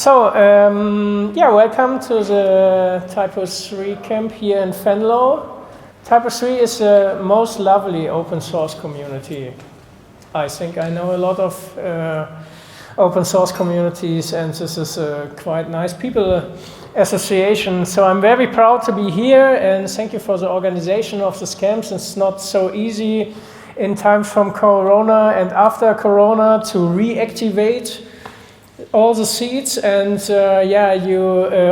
Yeah, welcome to the Typo 3 camp here in Venlo. Typo 3 is the most lovely open source community. I think I know a lot of open source communities, and this is a quite nice people association. So I'm very proud to be here, and thank you for the organization of this camp. It's not so easy in times from Corona and after Corona to reactivate all the seats, and yeah, you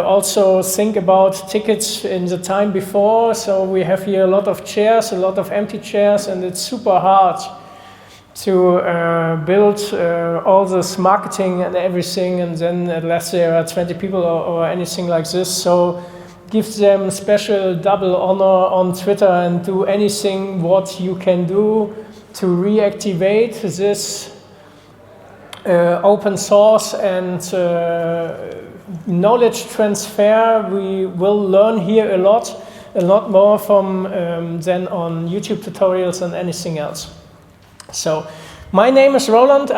also think about tickets in the time before. So we have here a lot of chairs, a lot of empty chairs, and it's super hard to build all this marketing and everything, and then unless there are 20 people or anything like this. So give them special double honor on Twitter and do anything what you can do to reactivate this open source and knowledge transfer. We will learn here a lot more from than on YouTube tutorials and anything else. So, my name is Roland.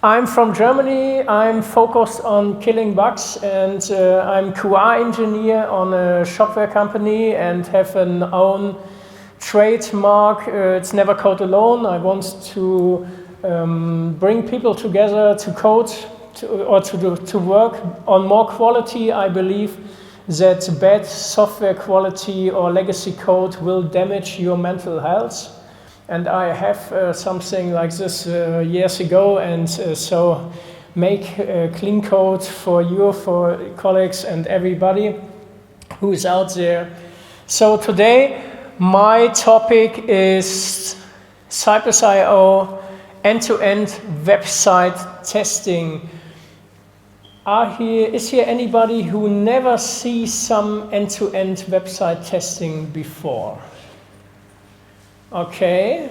I'm from Germany. I'm focused on killing bugs, and I'm QA engineer on a shopware company and have an own trademark. It's never code alone. I want to bring people together to code to work on more quality. I believe that bad software quality or legacy code will damage your mental health. And I have something like this years ago, and so make clean code for you, for colleagues and everybody who is out there. So today, my topic is Cypress.io end-to-end website testing. Is here anybody who never sees some end-to-end website testing before? Okay,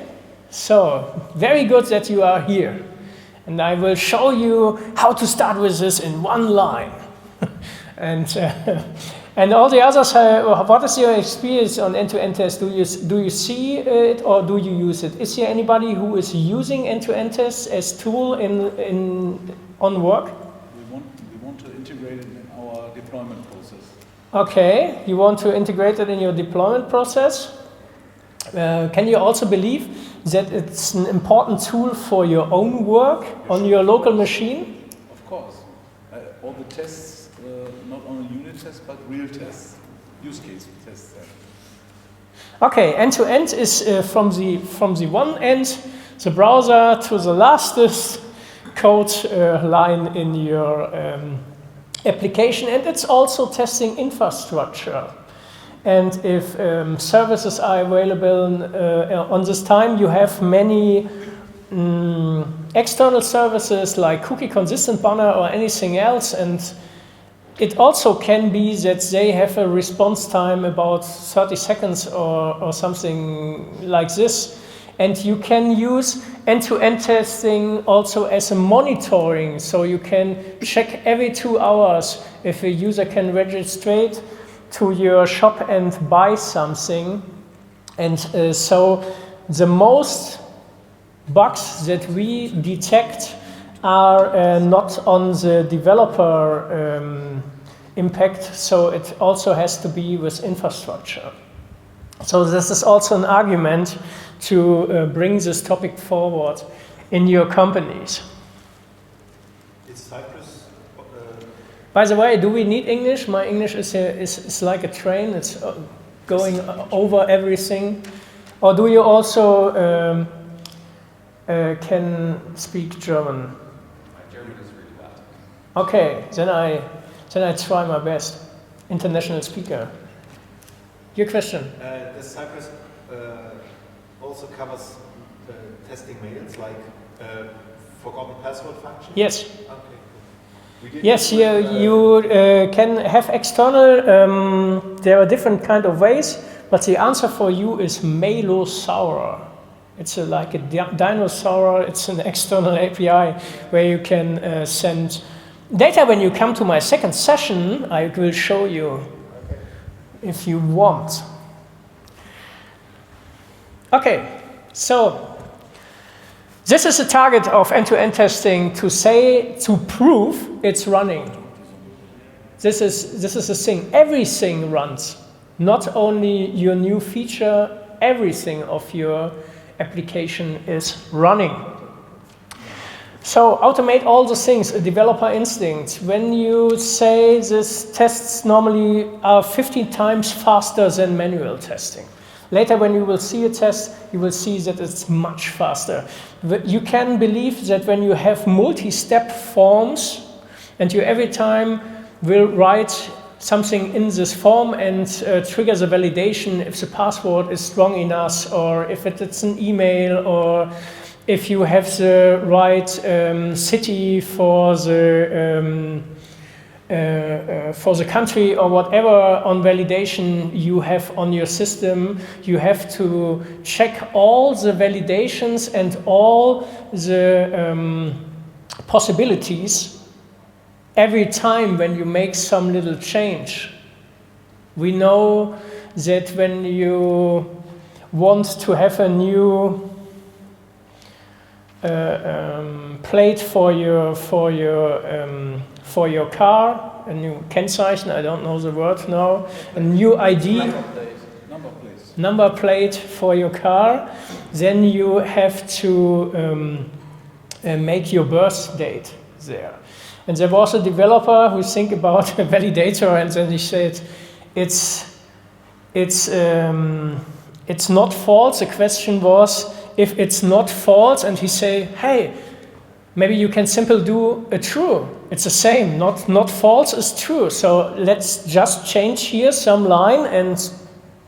so very good that you are here. And I will show you how to start with this in one line. And all the others, what is your experience on end-to-end test? Do you see it or do you use it? Is there anybody who is using end-to-end tests as tool on work? We want to integrate it in our deployment process. Okay, you want to integrate it in your deployment process? Can you also believe that it's an important tool for your own work on your local machine? Of course. All the tests, not only unit tests, but real tests, use case tests. Okay, end-to-end is from the one end, the browser, to the lastest code line in your application, and it's also testing infrastructure. And if services are available on this time, you have many external services like cookie consistent banner or anything else, and it also can be that they have a response time about 30 seconds or something like this. And you can use end-to-end testing also as a monitoring, so you can check every 2 hours if a user can register to your shop and buy something. And so the most bugs that we detect are not on the developer impact, so it also has to be with infrastructure. So this is also an argument to bring this topic forward in your companies. Is Cypress? By the way, do we need English? My English is like a train. It's going over everything. Or do you also can speak German? My German is really bad. Okay, then I try my best. International speaker. Your question? Does Cypress also covers testing mails, like forgotten password function? Yes. Okay. Yes, you can have external, there are different kind of ways, but the answer for you is Mailosaur. It's like a dinosaur, it's an external API where you can send data. When you come to my second session, I will show you if you want. Okay, so This is the target of end-to-end testing, to prove it's running. This is the thing. Everything runs. Not only your new feature, everything of your application is running. So automate all the things, a developer instinct. When you say this tests normally are 15 times faster than manual testing. Later when you will see a test, you will see that it's much faster. You can believe that when you have multi-step forms and you every time will write something in this form and trigger the validation if the password is strong enough, or if it's an email, or if you have the right city for the country or whatever on validation you have on your system, you have to check all the validations and all the possibilities every time when you make some little change. We know that when you want to have a new plate for your car, a new Kennzeichen, I don't know the word now, a new ID, number plate for your car, then you have to make your birth date there. And there was a developer who think about a validator, and then he said, it's not false. The question was, if it's not false, and he say, hey, maybe you can simply do a true. It's the same, not false is true. So let's just change here some line and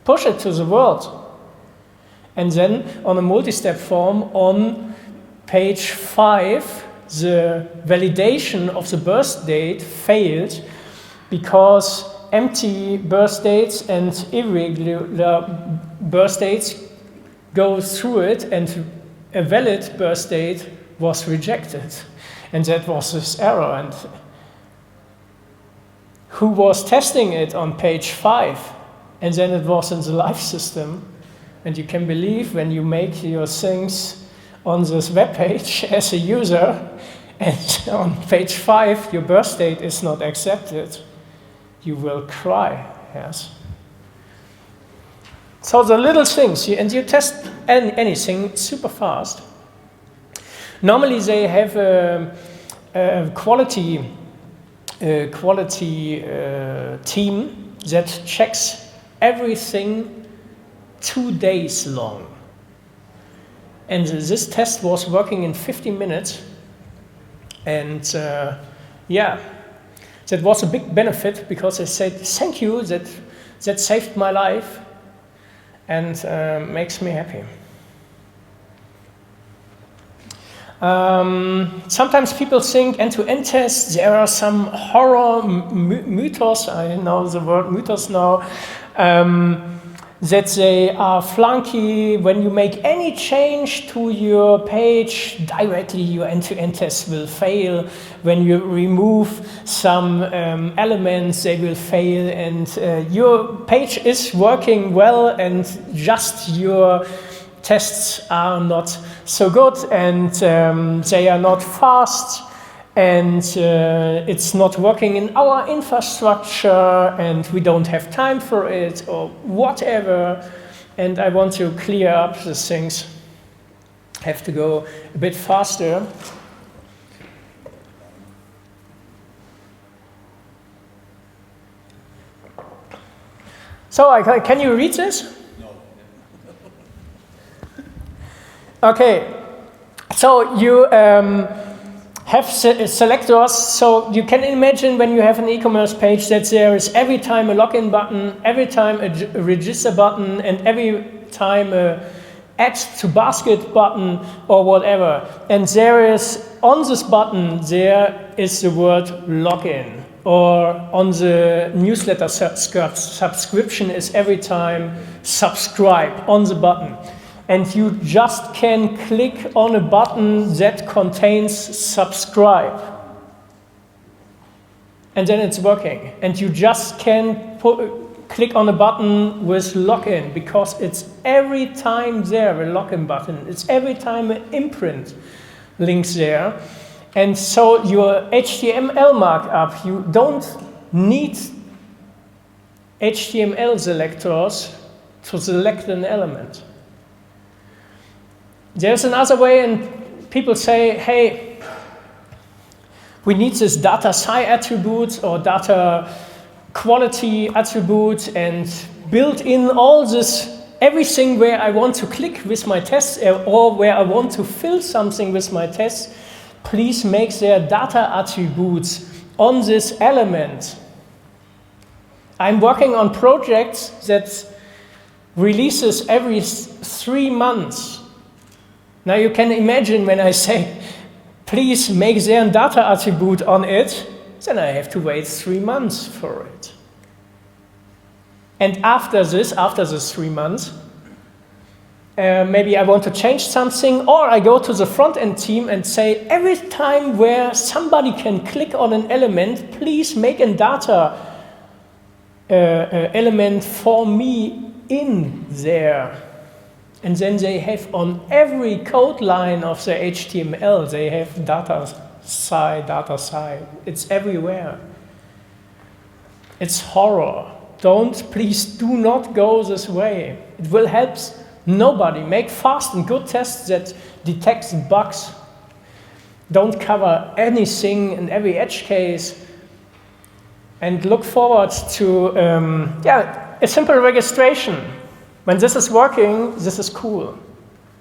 push it to the world. And then on a multi-step form on page 5, the validation of the birth date failed because empty birth dates and irregular birth dates go through it, and a valid birth date was rejected. And that was this error. And who was testing it on page 5? And then it was in the live system. And you can believe when you make your things on this web page as a user, and on page 5 your birth date is not accepted, you will cry, yes. So the little things, and you test anything super fast. Normally they have a quality team that checks everything 2 days long. And this test was working in 50 minutes. And yeah, that was a big benefit because they said, thank you, that saved my life. And makes me happy. Sometimes people think end-to-end tests, there are some horror mythos, I know the word mythos now, that they are flunky. When you make any change to your page, directly your end-to-end test will fail. When you remove some elements, they will fail, and your page is working well, and just your tests are not so good, and they are not fast, and it's not working in our infrastructure, and we don't have time for it, or whatever. And I want to clear up the things. Have to go a bit faster. So can you read this? No. Okay. So you have selectors, so you can imagine when you have an e-commerce page that there is every time a login button, every time a register button, and every time a add to basket button or whatever. And there is, on this button, there is the word login. Or on the newsletter subscription is every time subscribe on the button. And you just can click on a button that contains subscribe. And then it's working. And you just can click on a button with login, because it's every time there, a login button. It's every time an imprint links there. And so your HTML markup, you don't need HTML selectors to select an element. There's another way, and people say, hey, we need this data sci attribute or data quality attribute, and build in all this, everything where I want to click with my tests or where I want to fill something with my tests, please make their data attributes on this element. I'm working on projects that releases every 3 months. Now you can imagine when I say, please make their data attribute on it, then I have to wait 3 months for it. And after this 3 months, maybe I want to change something, or I go to the front-end team and say, every time where somebody can click on an element, please make a data element for me in there. And then they have on every code line of the HTML, they have data sci. It's everywhere. It's horror. Please do not go this way. It will help nobody. Make fast and good tests that detects bugs. Don't cover anything in every edge case. And look forward to a simple registration. When this is working, this is cool.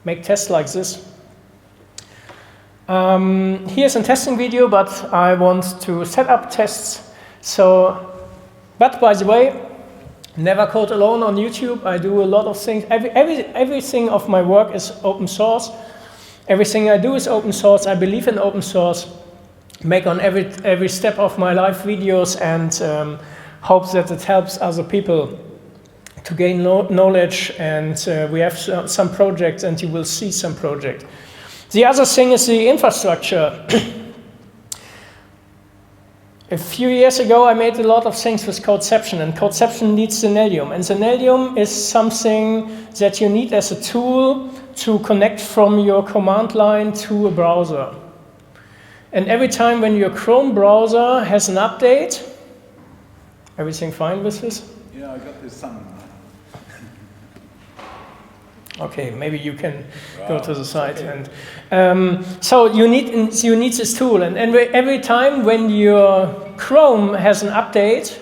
Make tests like this. Here's a testing video, but I want to set up tests. But by the way, never code alone on YouTube. I do a lot of things. Everything of my work is open source. Everything I do is open source. I believe in open source. Make on every step of my life videos, and hope that it helps other people to gain knowledge. And we have some projects, and you will see some projects. The other thing is the infrastructure. A few years ago, I made a lot of things with Codeception, and Codeception needs Selenium. And Selenium is something that you need as a tool to connect from your command line to a browser. And every time when your Chrome browser has an update, everything fine with this? Yeah, I got this some. Okay, maybe you can go to the site. Okay. And so you need this tool, and every time when your Chrome has an update,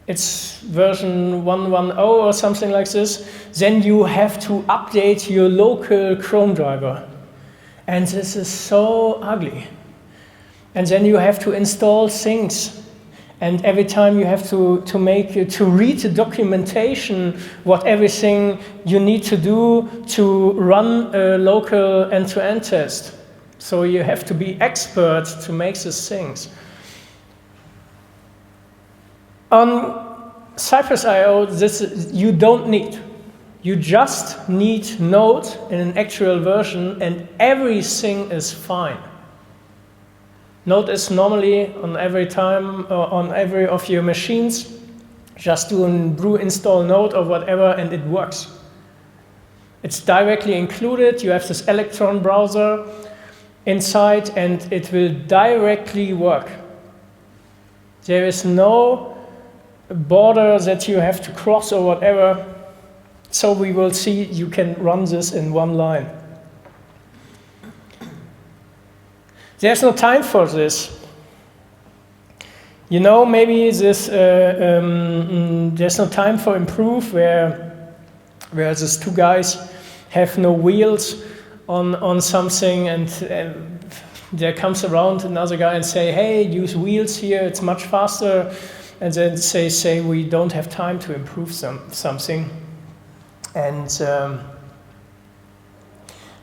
it's version 1.10 or something like this, then you have to update your local Chrome driver. And this is so ugly. And then you have to install things. And every time you have to read the documentation, what everything you need to do to run a local end-to-end test. So you have to be expert to make these things. On Cypress.io, you don't need. You just need Node in an actual version, and everything is fine. Node is normally on every of your machines. Just do a brew install Node or whatever, and it works. It's directly included. You have this Electron browser inside, and it will directly work. There is no border that you have to cross or whatever. So we will see you can run this in one line. There's no time for this. You know, maybe this there's no time for improve where these two guys have no wheels on something, and there comes around another guy and say, hey, use wheels here, it's much faster. And then they say we don't have time to improve something. And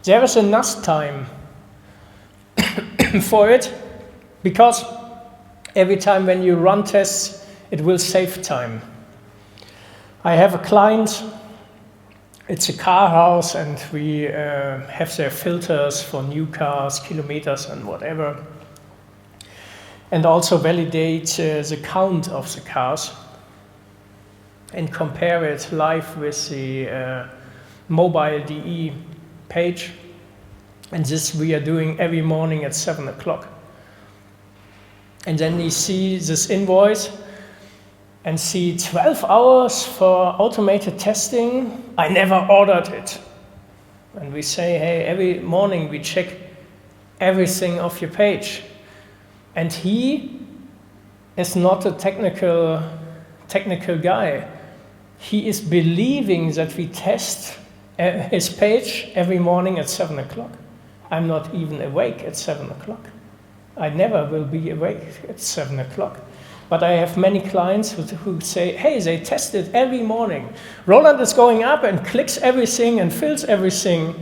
there is enough time for it, because every time when you run tests, it will save time. I have a client, it's a car house, and we have their filters for new cars, kilometers and whatever, and also validate the count of the cars. and compare it live with the mobile DE page. And this we are doing every morning at 7 o'clock. And then we see this invoice and see 12 hours for automated testing. I never ordered it. And we say, hey, every morning we check everything off your page. And he is not a technical guy. He is believing that we test his page every morning at 7 o'clock. I'm not even awake at 7 o'clock. I never will be awake at 7 o'clock. But I have many clients who say, hey, they test it every morning. Roland is going up and clicks everything and fills everything.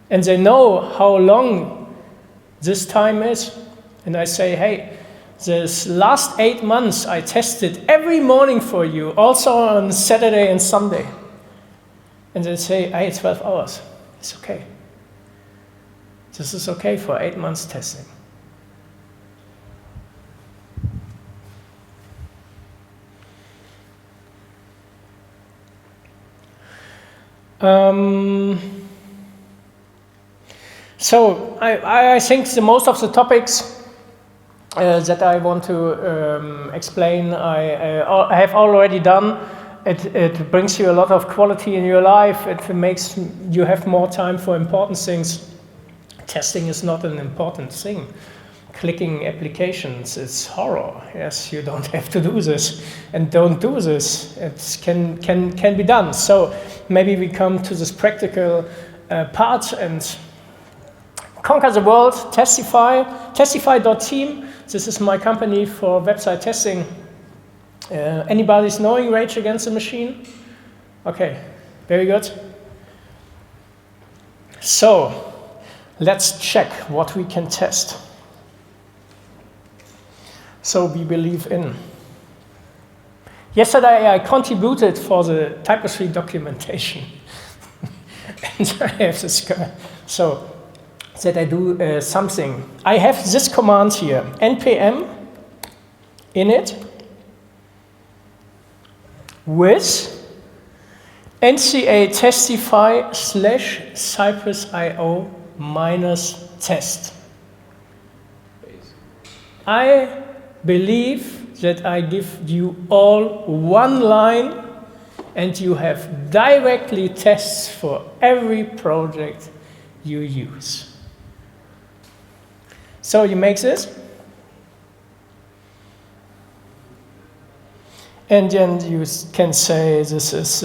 And they know how long this time is. And I say, hey, this last 8 months I tested every morning for you, also on Saturday and Sunday. And they say, hey, 12 hours. It's okay. This is okay for 8 months testing. So I think most of the topics that I want to explain, I have already done. It brings you a lot of quality in your life. It makes you have more time for important things. Testing is not an important thing. Clicking applications is horror. Yes, you don't have to do this, and don't do this. It can be done. So maybe we come to this practical part and conquer the world. Testify, testify.team. This is my company for website testing. Anybody's knowing Rage Against the Machine? Okay, very good. So let's check what we can test. So we believe in. Yesterday I contributed for the Typo 3 documentation. And I have this, so that I do something. I have this command here, npm init with nca testify / cypress.io -test. I believe that I give you all one line and you have directly tests for every project you use. So you make this. And then you can say this is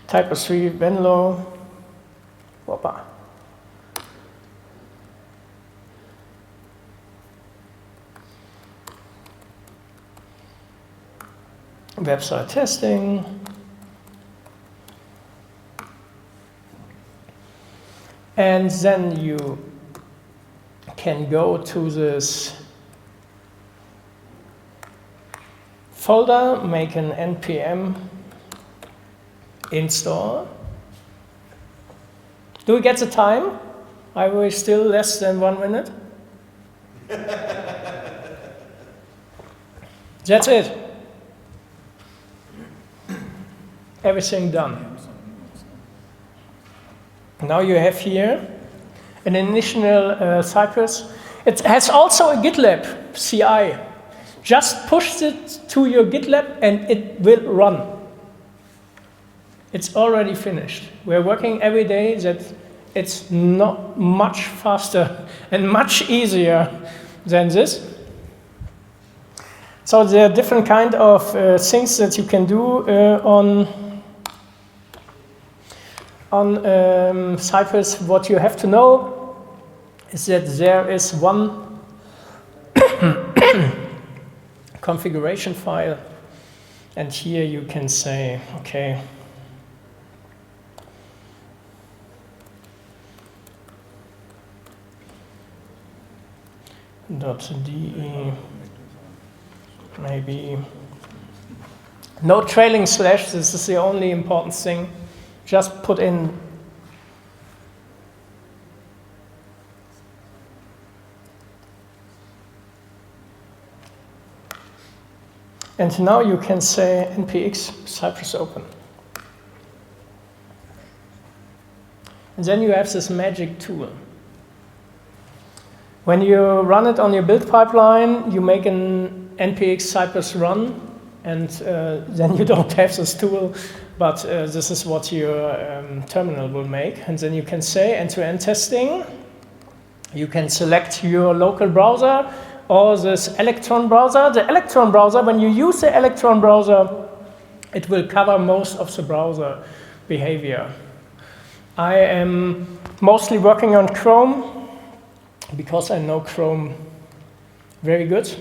Typo 3 Venlo. Whoppa. Website testing. And then you can go to this folder, make an npm install. Do we get the time? Are we still less than 1 minute? That's it. Everything done. Now you have here an initial Cypress. It has also a GitLab CI. Just push it to your GitLab and it will run. It's already finished. We're working every day that it's not much faster and much easier than this. So there are different kind of things that you can do on Cypress. What you have to know is that there is one configuration file, and here you can say, okay, .de, maybe no trailing slash. This is the only important thing. Just put in And now you can say npx Cypress open. And then you have this magic tool. When you run it on your build pipeline, you make an npx Cypress run, and then you don't have this tool, but this is what your terminal will make. And then you can say end-to-end testing. You can select your local browser or this Electron browser. The Electron browser, when you use the Electron browser, it will cover most of the browser behavior. I am mostly working on Chrome because I know Chrome very good.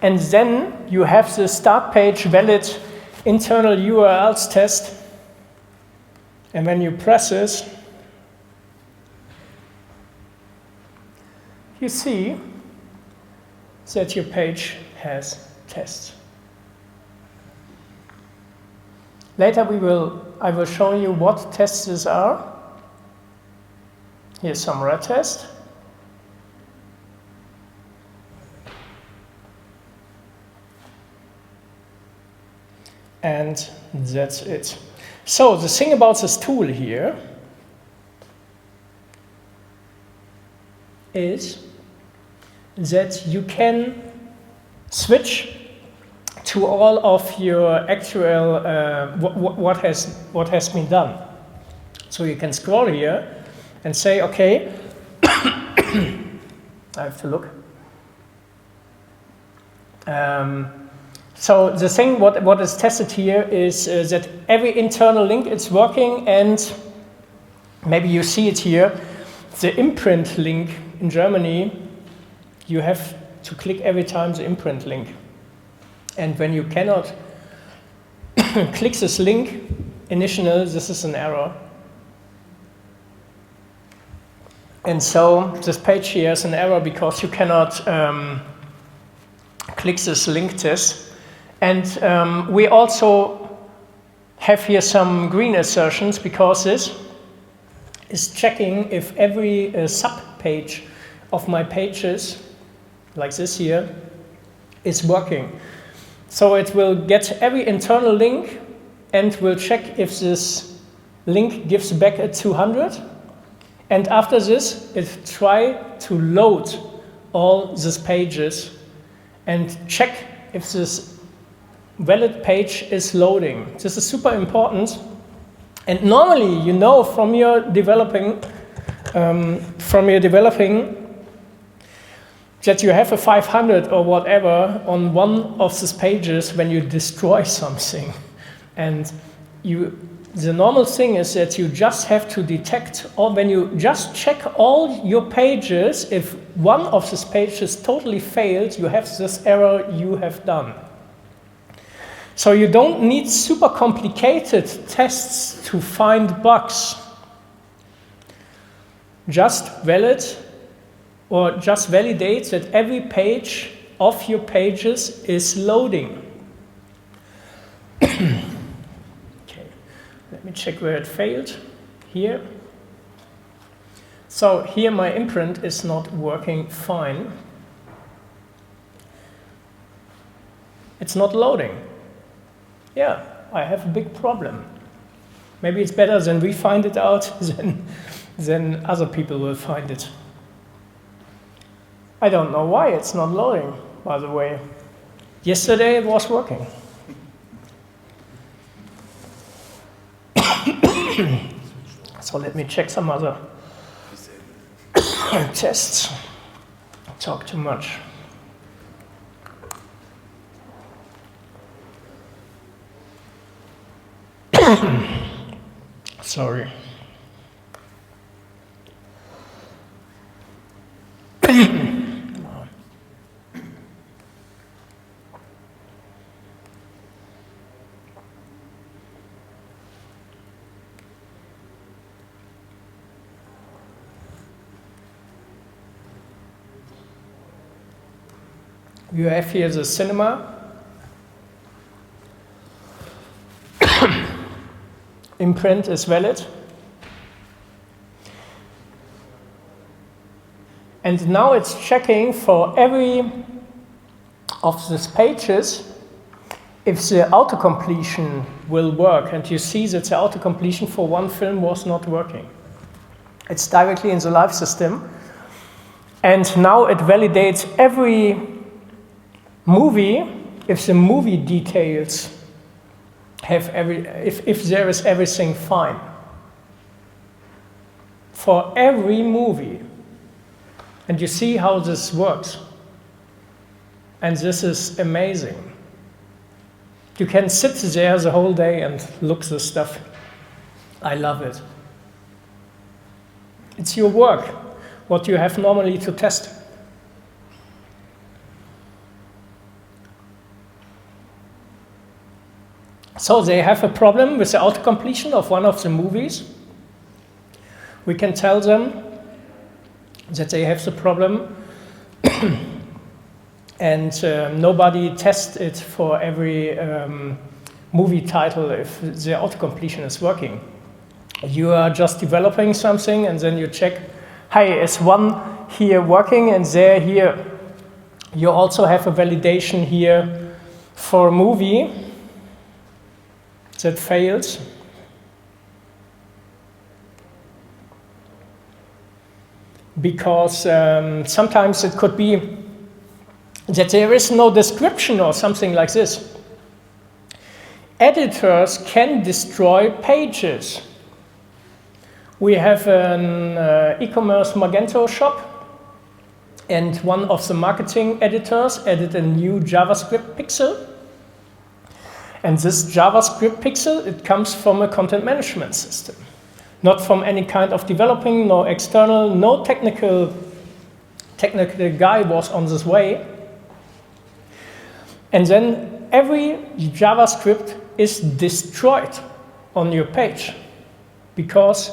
And then you have the start page valid internal URLs test. And when you press this, you see that your page has tests. Later I will show you what tests these are. Here's some red test. And that's it. So the thing about this tool here is that you can switch to all of your actual what has been done. So you can scroll here and say, okay, I have to look. So the thing what is tested here is that every internal link is working, and maybe you see it here, the imprint link in Germany, you have to click every time the imprint link. And when you cannot click this link initial, this is an error. And so this page here is an error because you cannot click this link test. And we also have here some green assertions because this is checking if every sub-page of my pages, like this here, is working. So it will get every internal link and will check if this link gives back a 200. And after this, it try to load all these pages and check if this valid page is loading. This is super important. And normally, you know from your developing, that you have a 500 or whatever on one of these pages when you destroy something. And the normal thing is that you just have to detect, or when you just check all your pages, if one of these pages totally failed, you have this error you have done. So you don't need super complicated tests to find bugs. Just validate that every page of your pages is loading. Okay, let me check where it failed. Here. So here my imprint is not working fine. It's not loading. Yeah, I have a big problem. Maybe it's better than we find it out than other people will find it. I don't know why it's not loading, by the way. Yesterday it was working. So let me check some other tests. Talk too much. Sorry. You have here the cinema. Imprint is valid. And now it's checking for every of these pages if the autocompletion will work. And you see that the autocompletion for one film was not working. It's directly in the live system. And now it validates every movie if the movie details have if there is everything fine. For every movie. And you see how this works. And this is amazing. You can sit there the whole day and look this stuff. I love it. It's your work, what you have normally to test. So they have a problem with the autocompletion of one of the movies. We can tell them that they have the problem and nobody tests it for every movie title if the autocompletion is working. You are just developing something and then you check, hey, is one here working and there here? You also have a validation here for a movie that fails. Because sometimes it could be that there is no description or something like this. Editors can destroy pages. We have an e-commerce Magento shop, and one of the marketing editors added a new JavaScript pixel. And this JavaScript pixel, it comes from a content management system. Not from any kind of developing, no external, no technical guy was on this way. And then every JavaScript is destroyed on your page because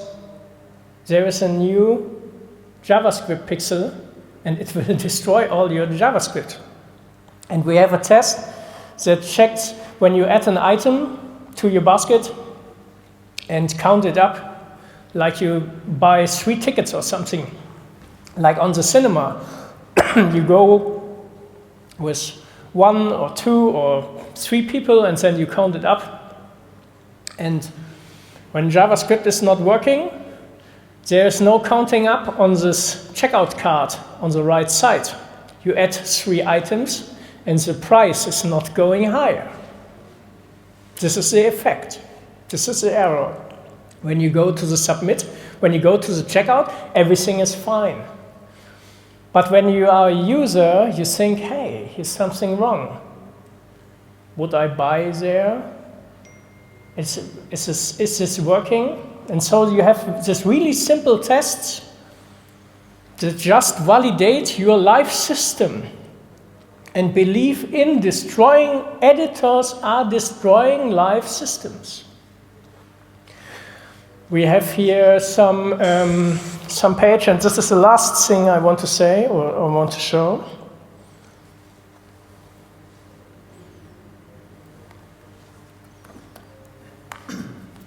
there is a new JavaScript pixel and it will destroy all your JavaScript. And we have a test that checks when you add an item to your basket and count it up, like you buy 3 tickets or something. Like on the cinema, you go with 1 or 2 or 3 people and then you count it up. And when JavaScript is not working, there is no counting up on this checkout card on the right side. You add 3 items and the price is not going higher. This is the effect. This is the error. When you go to the submit, when you go to the checkout, everything is fine. But when you are a user, you think, hey, here's something wrong. Would I buy there? Is this working? And so you have this really simple tests that just validate your live system and believe in destroying. Editors are destroying live systems. We have here some page, and this is the last thing I want to say or want to show.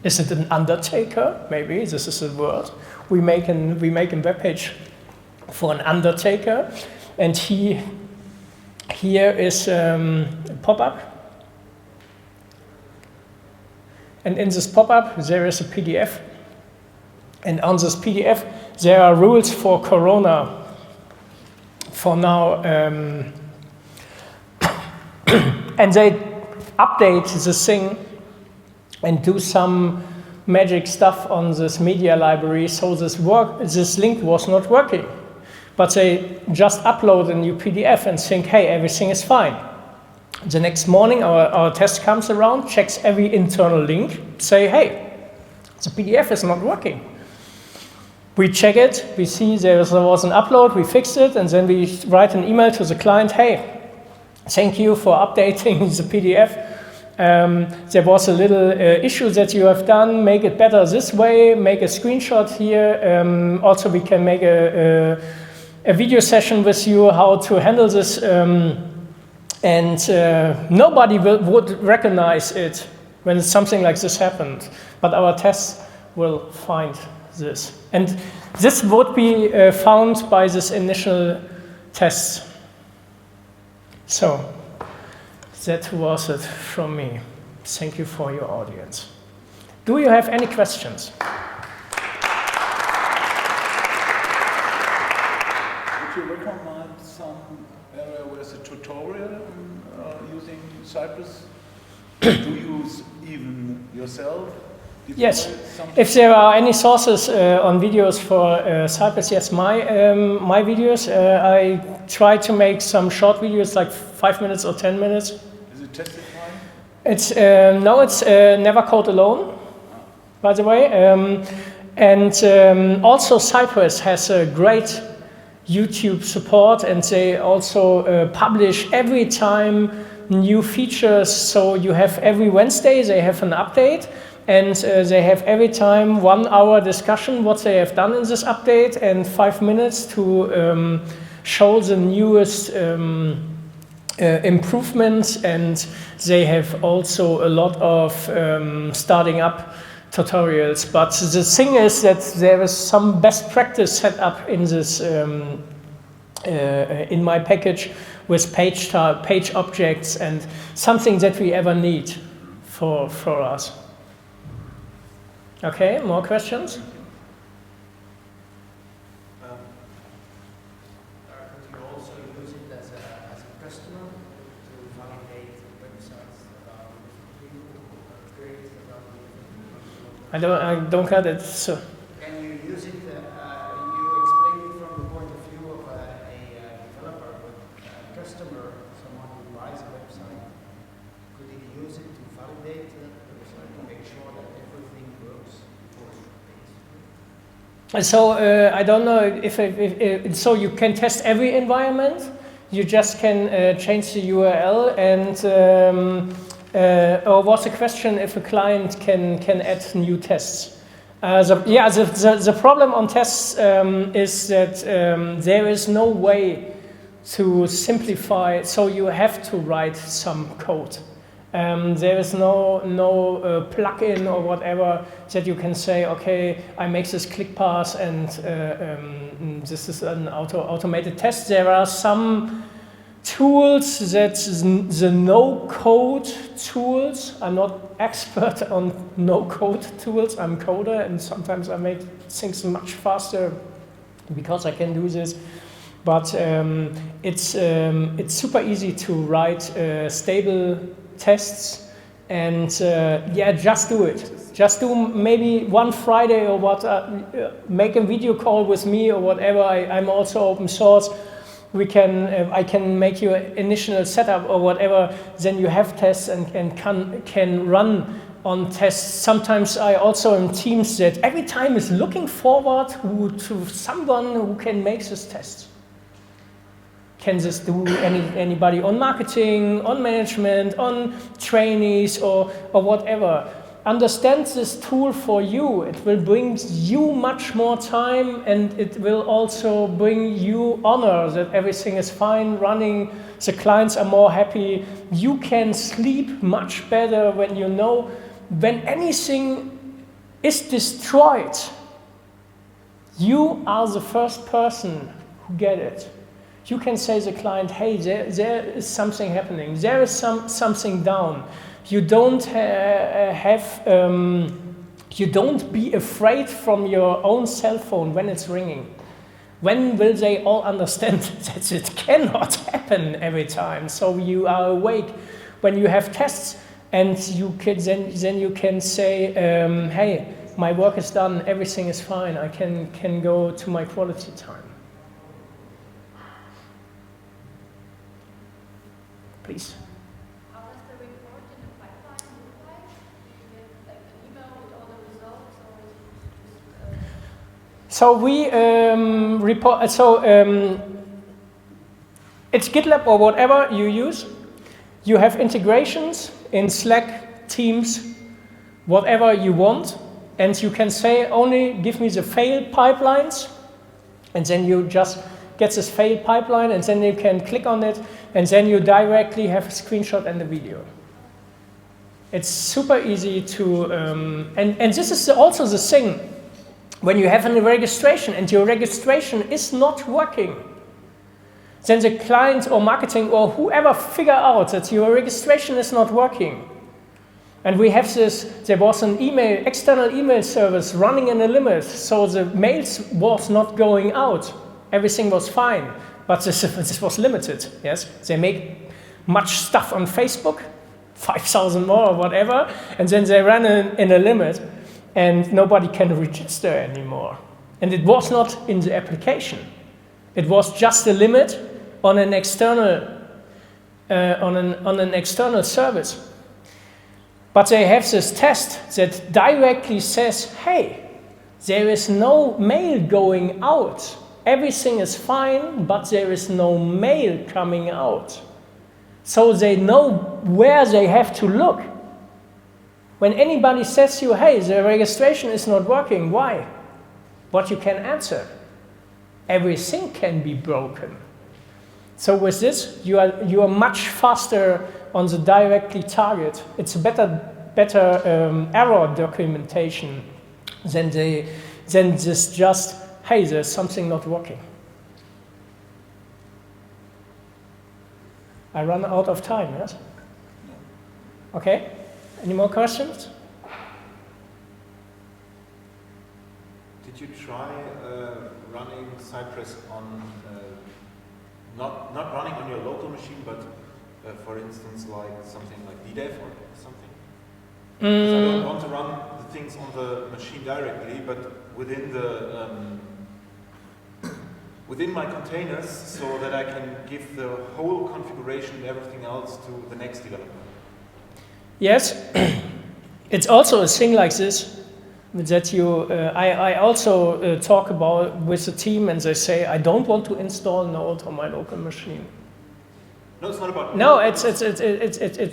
Is it an undertaker? Maybe this is the word. We make a web page for an undertaker, and here is a pop-up. And in this pop-up, there is a PDF. And on this PDF, there are rules for Corona for now. And they update this thing and do some magic stuff on this media library. So this link was not working. But they just upload a new PDF and think, hey, everything is fine. The next morning, our test comes around, checks every internal link, say, hey, the PDF is not working. We check it, we see there was an upload, we fixed it, and then we write an email to the client, hey, thank you for updating the PDF. There was a little issue that you have done, make it better this way, make a screenshot here. Also, we can make a video session with you, how to handle this. And nobody would recognize it when something like this happened. But our tests will find this. And this would be found by this initial tests. So That was it from me. Thank you for your audience. Do you have any questions? Would you recommend some area where there's a tutorial on using Cypress? Do you use even yourself? Yes. If there are any sources on videos for Cypress, yes, my videos. I try to make some short videos, like 5 minutes or 10 minutes. Is it testifying? It's no, it's never code alone, by the way. And also Cypress has a great YouTube support, and they also publish every time new features. So you have every Wednesday they have an update, and they have every time 1 hour discussion what they have done in this update, and 5 minutes to show the newest improvements. And they have also a lot of starting up tutorials. But the thing is that there is some best practice set up in this in my package with page objects and something that we ever need for us. Okay, more questions? Could you also use it as a customer to validate websites about people create I don't get it. So. Can you use it? You explained it from the point of view of a developer, but a customer, someone who buys a website, could he use it to validate that website to make sure that everything works before it pays? So I don't know if so you can test every environment. You just can change the URL and. Or was the question if a client can add new tests? The problem on tests is that there is no way to simplify, so you have to write some code. There is no plugin or whatever that you can say, okay, I make this click pass and this is an automated test. There are some tools that the no-code tools. I'm not expert on no-code tools. I'm coder, and sometimes I make things much faster because I can do this. But it's super easy to write stable tests, and just do it. Just do maybe one Friday or what. Make a video call with me or whatever. I'm also open source. I can make you an initial setup or whatever, then you have tests and can run on tests. Sometimes I also in teams that every time is looking forward to someone who can make this test. Can this do anybody on marketing, on management, on trainees or whatever? Understand this tool for you. It will bring you much more time, and it will also bring you honor that everything is fine running, the clients are more happy. You can sleep much better when you know when anything is destroyed, you are the first person who get it. You can say to the client, hey, there is something happening, there is something down. You don't you don't be afraid from your own cell phone when it's ringing. When will they all understand that it cannot happen every time? So you are awake when you have tests, and you can then you can say, hey, my work is done, everything is fine. I can go to my quality time. Please. So we report. So it's GitLab or whatever you use. You have integrations in Slack, Teams, whatever you want, and you can say only give me the fail pipelines, and then you just get this fail pipeline, and then you can click on it, and then you directly have a screenshot and a video. It's super easy to, and this is also the thing. When you have a registration and your registration is not working, then the client or marketing or whoever figure out that your registration is not working. And we have this, there was an external email service running in a limit, so the mails was not going out. Everything was fine, but this was limited, yes? They make much stuff on Facebook, 5,000 more or whatever, and then they ran in a limit, and nobody can register anymore. And it was not in the application. It was just a limit on an external, on an external service. But they have this test that directly says, hey, there is no mail going out. Everything is fine, but there is no mail coming out. So they know where they have to look. When anybody says to you, hey, the registration is not working, why? What you can answer, everything can be broken. So with this, you are much faster on the directly target. It's a better error documentation than this just, hey, there's something not working. I run out of time, yes? Okay, any more questions? Did you try running Cypress on, not running on your local machine, but for instance, like something like DDEV or something? Because I don't want to run the things on the machine directly, but within the within my containers, so that I can give the whole configuration and everything else to the next developer. Yes, it's also a thing like this that you. I also talk about with the team, and they say I don't want to install Node on my local machine. No, it's not about. No, it's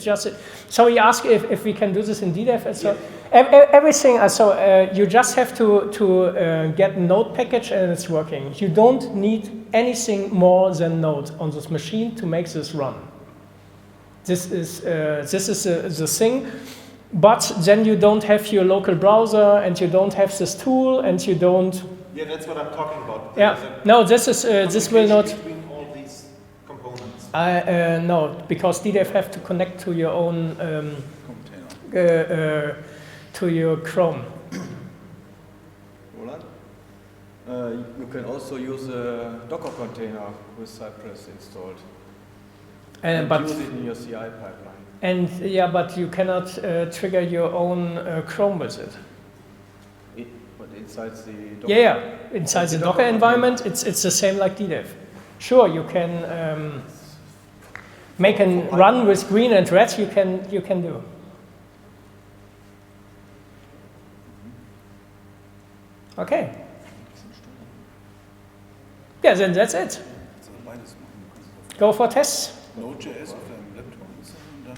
just. So you ask if we can do this in DDEV, and so everything. So you just have to get Node package and it's working. You don't need anything more than Node on this machine to make this run. This is the thing. But then you don't have your local browser, and you don't have this tool, and you don't. Yeah, that's what I'm talking about. Yeah. No, this is this will not. Between all these components. No, because DDEV have to connect to your own to your Chrome. Roland? You can also use a Docker container with Cypress installed. And But use it in your CI pipeline. and yeah, but you cannot trigger your own Chrome with it. But inside the Docker. Yeah, inside the Docker environment, it's the same like DDEV. Sure, you can make a run with green and red. You can do. Okay. Yeah, then that's it. Go for tests. Node.js auf deinem Laptop installieren, dann